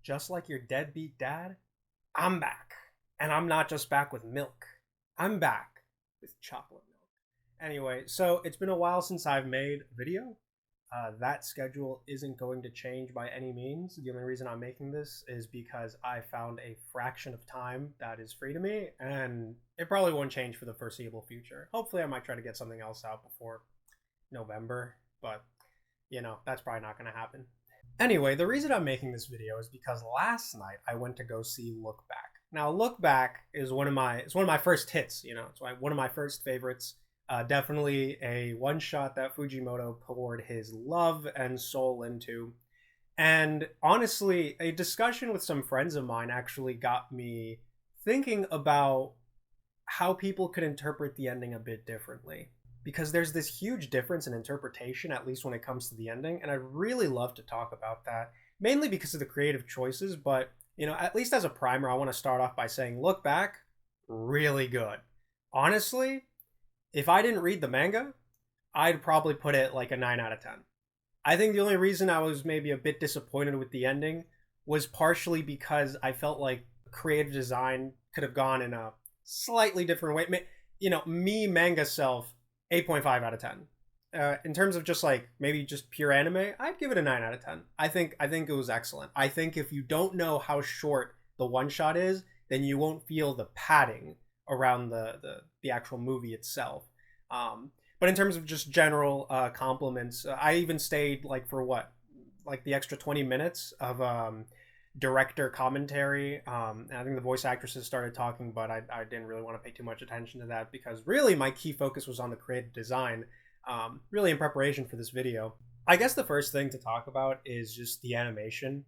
just like your deadbeat dad, I'm back. And I'm not just back with milk. I'm back with chocolate milk. Anyway, so it's been a while since I've made a video. That schedule isn't going to change by any means. The only reason I'm making this is because I found a fraction of time that is free to me, and it probably won't change for the foreseeable future. Hopefully, I might try to get something else out before November, but that's probably not going to happen. Anyway, the reason I'm making this video is because last night I went to go see Look Back. Now, Look Back is one of my first hits. It's one of my first favorites. Definitely a one shot that Fujimoto poured his love and soul into. And honestly, a discussion with some friends of mine actually got me thinking about how people could interpret the ending a bit differently. Because there's this huge difference in interpretation, at least when it comes to the ending, and I'd really love to talk about that, mainly because of the creative choices, but, at least as a primer, I want to start off by saying, Look Back, really good. Honestly, if I didn't read the manga, I'd probably put it like a 9 out of 10. I think the only reason I was maybe a bit disappointed with the ending was partially because I felt like creative design could have gone in a slightly different way. Me, manga self, 8.5 out of 10. In terms of just like maybe just pure anime, I'd give it a 9 out of 10. I think it was excellent. I think if you don't know how short the one shot is, then you won't feel the padding around the actual movie itself. But in terms of just general compliments, I even stayed like the extra 20 minutes of director commentary. And I think the voice actresses started talking, but I didn't really want to pay too much attention to that because really my key focus was on the creative design, really in preparation for this video. I guess the first thing to talk about is just the animation.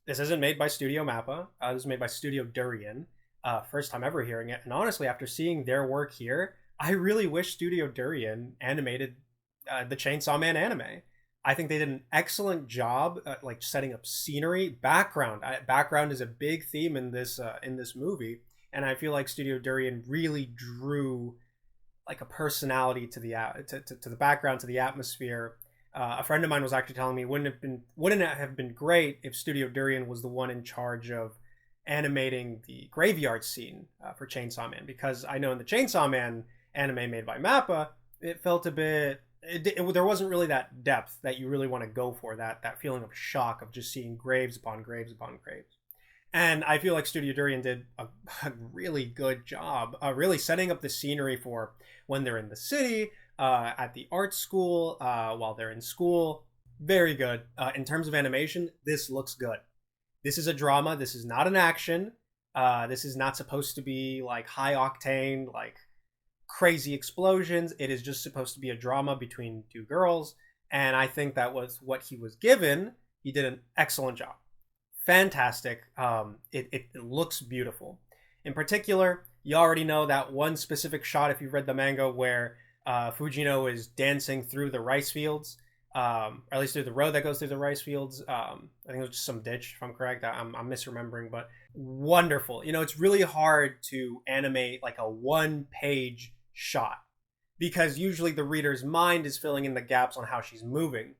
This isn't made by Studio Mappa. This is made by Studio Durian. First time ever hearing it. And honestly, after seeing their work here, I really wish Studio Durian animated the Chainsaw Man anime. I think they did an excellent job like setting up scenery, background. Background is a big theme in this movie, and I feel like Studio Durian really drew like a personality to the background, to the atmosphere. A friend of mine was actually telling me wouldn't it have been great if Studio Durian was the one in charge of animating the graveyard scene for Chainsaw Man, because I know in the Chainsaw Man anime made by Mappa, it felt a bit. There wasn't really that depth that you really want to go for, that feeling of shock of just seeing graves upon graves upon graves. And I feel like Studio Durian did a really good job really setting up the scenery for when they're in the city, at the art school, while they're in school. Very good. In terms of animation, this looks good. This is a drama. This is not an action. This is not supposed to be like high octane, like crazy explosions. It is just supposed to be a drama between two girls, and I think that was what he was given. He did an excellent job. Fantastic. It looks beautiful. In particular, you already know that one specific shot if you've read the manga where Fujino is dancing through the rice fields, or at least through the road that goes through the rice fields. I think it was just some ditch, if I'm correct. I'm misremembering, but wonderful. It's really hard to animate like a one-page shot because usually the reader's mind is filling in the gaps on how she's moving.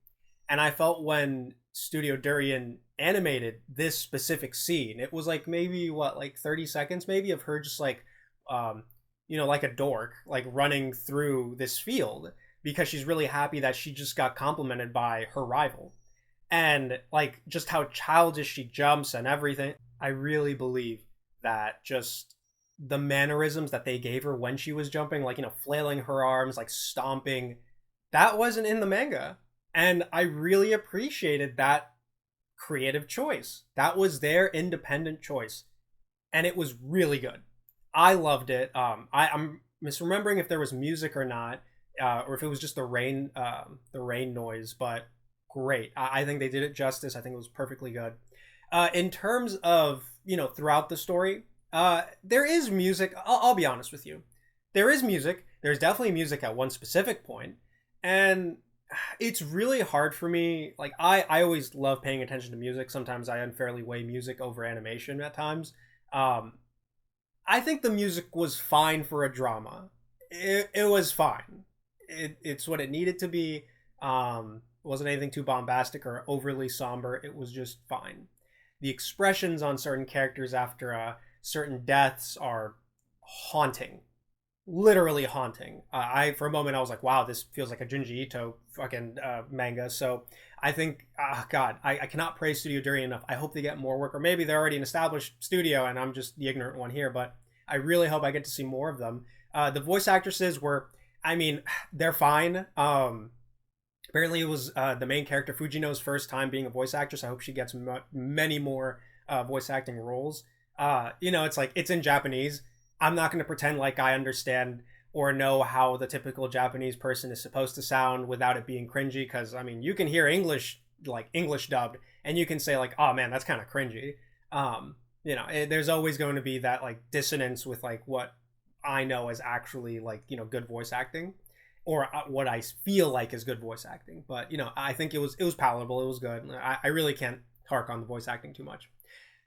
And I felt when Studio Durian animated this specific scene, it was like maybe 30 seconds maybe of her just like like a dork, like running through this field because she's really happy that she just got complimented by her rival. And like just how childish she jumps and everything. I really believe that just the mannerisms that they gave her when she was jumping, like, flailing her arms, like stomping, that wasn't in the manga. And I really appreciated that creative choice. That was their independent choice. And it was really good. I loved it. I'm misremembering if there was music or not, or if it was just the rain noise, but great. I think they did it justice. I think it was perfectly good. In terms of, throughout the story, there is music. I'll be honest with you. There is music. There's definitely music at one specific point. And it's really hard for me. Like, I always love paying attention to music. Sometimes I unfairly weigh music over animation at times. I think the music was fine for a drama. It was fine. It's what it needed to be. It wasn't anything too bombastic or overly somber. It was just fine. the expressions on certain characters after certain deaths are haunting, literally haunting. I for a moment I was like, wow, this feels like a Junji Ito fucking manga. So I think, God, I cannot praise Studio Durian enough. I hope they get more work, or maybe they're already an established studio and I'm just the ignorant one here. But I really hope I get to see more of them. The voice actresses were, I mean, they're fine. Apparently, it was the main character Fujino's first time being a voice actress. I hope she gets many more voice acting roles. It's like, it's in Japanese. I'm not going to pretend like I understand or know how the typical Japanese person is supposed to sound without it being cringy. Because, I mean, you can hear English, like English dubbed, and you can say, like, oh man, that's kind of cringy. There's always going to be that, like, dissonance with, like, what I know as actually, like, good voice acting, or what I feel like is good voice acting. But I think it was palatable. It was good. I really can't hark on the voice acting too much.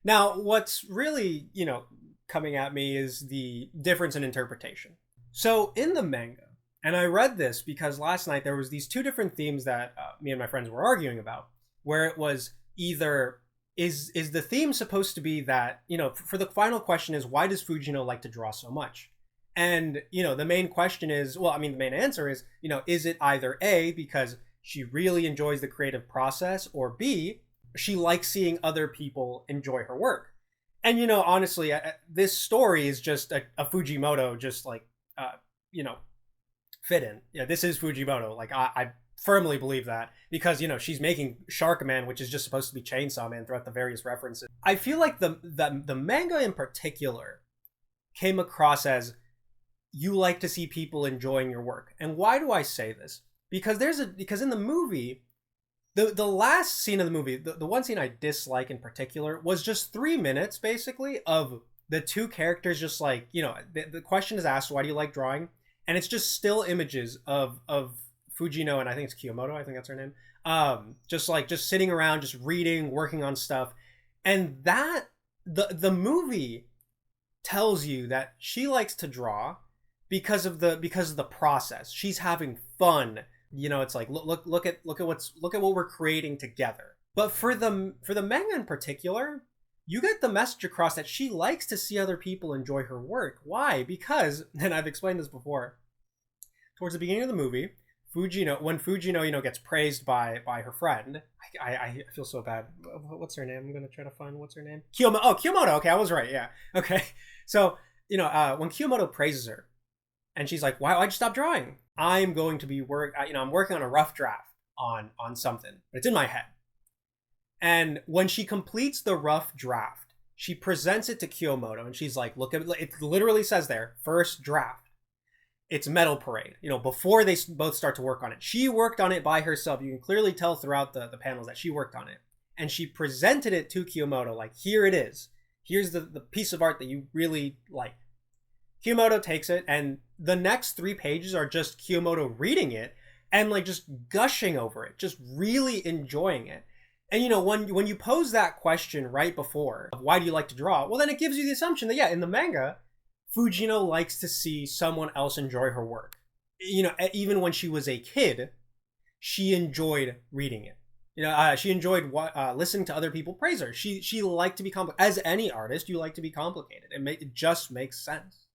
Now, what's really coming at me is the difference in interpretation. So in the manga, and I read this because last night there was these two different themes that me and my friends were arguing about, where it was either is the theme supposed to be that for the final question is, why does Fujino like to draw so much? And, the main question is, well, I mean, the main answer is, is it either A, because she really enjoys the creative process, or B, she likes seeing other people enjoy her work? And, honestly, this story is just a Fujimoto just like, fit in. Yeah, this is Fujimoto. Like, I firmly believe that because, she's making Shark Man, which is just supposed to be Chainsaw Man throughout the various references. I feel like the manga in particular came across as, you like to see people enjoying your work. And why do I say this? Because because in the movie, the last scene of the movie, the one scene I dislike in particular, was just 3 minutes basically of the two characters just like, the question is asked, why do you like drawing? And it's just still images of Fujino, and I think it's Kiyomoto, I think that's her name. Just sitting around, just reading, working on stuff. And that the movie tells you that she likes to draw because of the process. She's having fun. It's like, look at what we're creating together. But for the manga in particular, you get the message across that she likes to see other people enjoy her work. Why? Because, and I've explained this before, towards the beginning of the movie, when Fujino gets praised by her friend, I feel so bad. What's her name? I'm gonna try to find what's her name. Kiyomoto. Okay, I was right. Yeah. Okay. So when Kiyomoto praises her, and she's like, why'd you stop drawing? I'm going to be I'm working on a rough draft on something, but it's in my head. And when she completes the rough draft, she presents it to Kiyomoto, and she's like, look at it. It literally says there, first draft. It's Metal Parade, before they both start to work on it. She worked on it by herself. You can clearly tell throughout the panels that she worked on it. And she presented it to Kiyomoto, like, here it is. Here's the piece of art that you really like. Kiyomoto takes it, and the next 3 pages are just Kiyomoto reading it and like just gushing over it, just really enjoying it. And when you pose that question right before, why do you like to draw? Well, then it gives you the assumption that, yeah, in the manga, Fujino likes to see someone else enjoy her work. Even when she was a kid, she enjoyed reading it. She enjoyed listening to other people praise her. She liked to be complicated. As any artist, you like to be complicated. It just makes sense.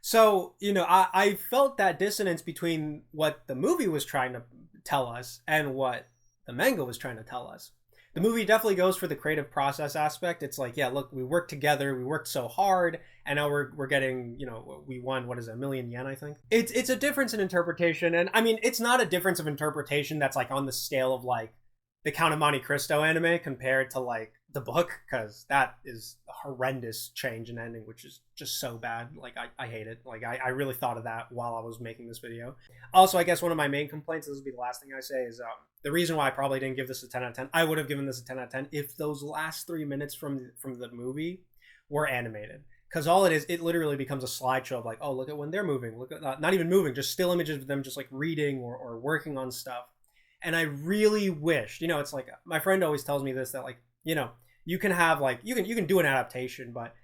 So, I felt that dissonance between what the movie was trying to tell us and what the manga was trying to tell us. The movie definitely goes for the creative process aspect. It's like, yeah, look, we worked together, we worked so hard, and now we're getting, we won, what is it, 1 million yen, I think? It's a difference in interpretation, and I mean, it's not a difference of interpretation that's like on the scale of like the Count of Monte Cristo anime compared to like the book, because that is a horrendous change in ending, which is just so bad. Like, I hate it. Like, I really thought of that while I was making this video. Also, I guess one of my main complaints, this will be the last thing I say, is the reason why I probably didn't give this a 10 out of 10, I would have given this a 10 out of 10 if those last 3 minutes from the movie were animated. Because all it is, it literally becomes a slideshow of like, oh, look at when they're moving. Look at, not even moving, just still images of them just like reading or working on stuff. And I really wished, it's like, my friend always tells me this, that like, you can have like, you can do an adaptation, but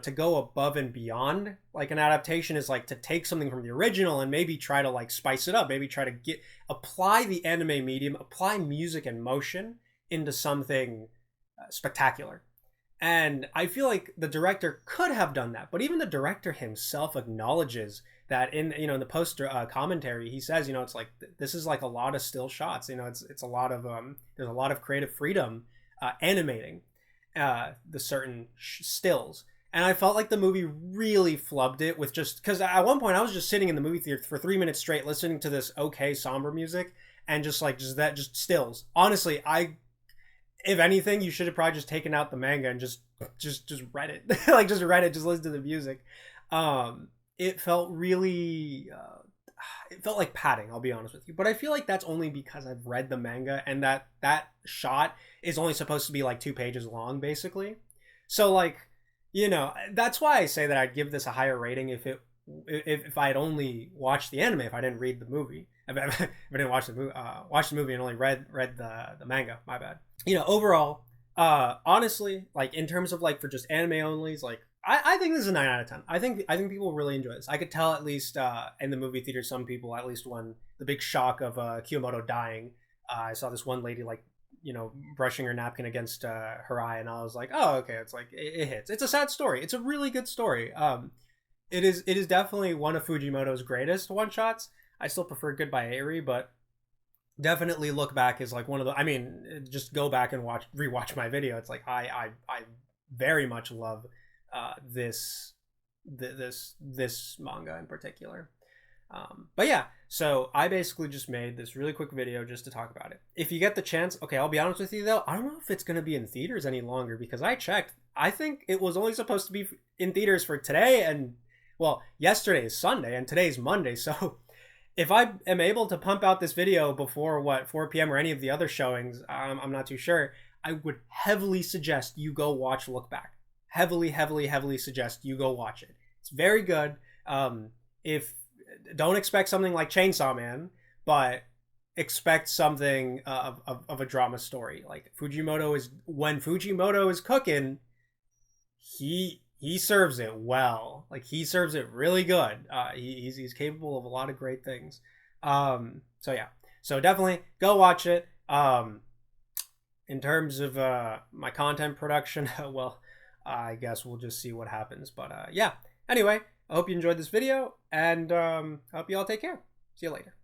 to go above and beyond, like an adaptation is like to take something from the original and maybe try to like spice it up, maybe try to apply the anime medium, apply music and motion into something spectacular. And I feel like the director could have done that, but even the director himself acknowledges that in in the post commentary. He says, it's like this is like a lot of still shots. It's a lot of there's a lot of creative freedom animating the certain stills. And I felt like the movie really flubbed it with just because at one point I was just sitting in the movie theater for 3 minutes straight listening to this okay somber music and just stills. Honestly, if anything, you should have probably just taken out the manga and just read it. Like just read it, just listen to the music. It felt really it felt like padding, I'll be honest with you. But I feel like that's only because I've read the manga and that shot is only supposed to be like 2 pages long, basically. So like, that's why I say that I'd give this a higher rating if I had only watched the anime, if I didn't read the movie. If I didn't watch the movie and only read the manga, my bad. Overall, honestly, like in terms of like for just anime onlys, like I think this is a 9 out of 10. I think people really enjoy this. I could tell at least in the movie theater, some people, at least when the big shock of Kiyomoto dying, I saw this one lady like brushing her napkin against her eye, and I was like, oh, okay, it's like it hits. It's a sad story. It's a really good story. It is definitely one of Fujimoto's greatest one shots. I still prefer Goodbye Airi, but definitely Look Back is like one of the. I mean, just go back and rewatch my video. It's like I very much love this manga in particular. But yeah, so I basically just made this really quick video just to talk about it. If you get the chance, okay, I'll be honest with you though, I don't know if it's going to be in theaters any longer because I checked. I think it was only supposed to be in theaters for today and, well, yesterday is Sunday and today's Monday. So if I am able to pump out this video before 4 p.m. or any of the other showings, I'm not too sure. I would heavily suggest you go watch Look Back. Heavily suggest you go watch it. It's very good. If don't expect something like Chainsaw Man, but expect something of a drama story. Like when Fujimoto is cooking, he serves it well. Like he serves it really good. He's capable of a lot of great things. So yeah, so definitely go watch it. In terms of my content production, well, I guess we'll just see what happens. But yeah, anyway, I hope you enjoyed this video, and I hope you all take care. See you later.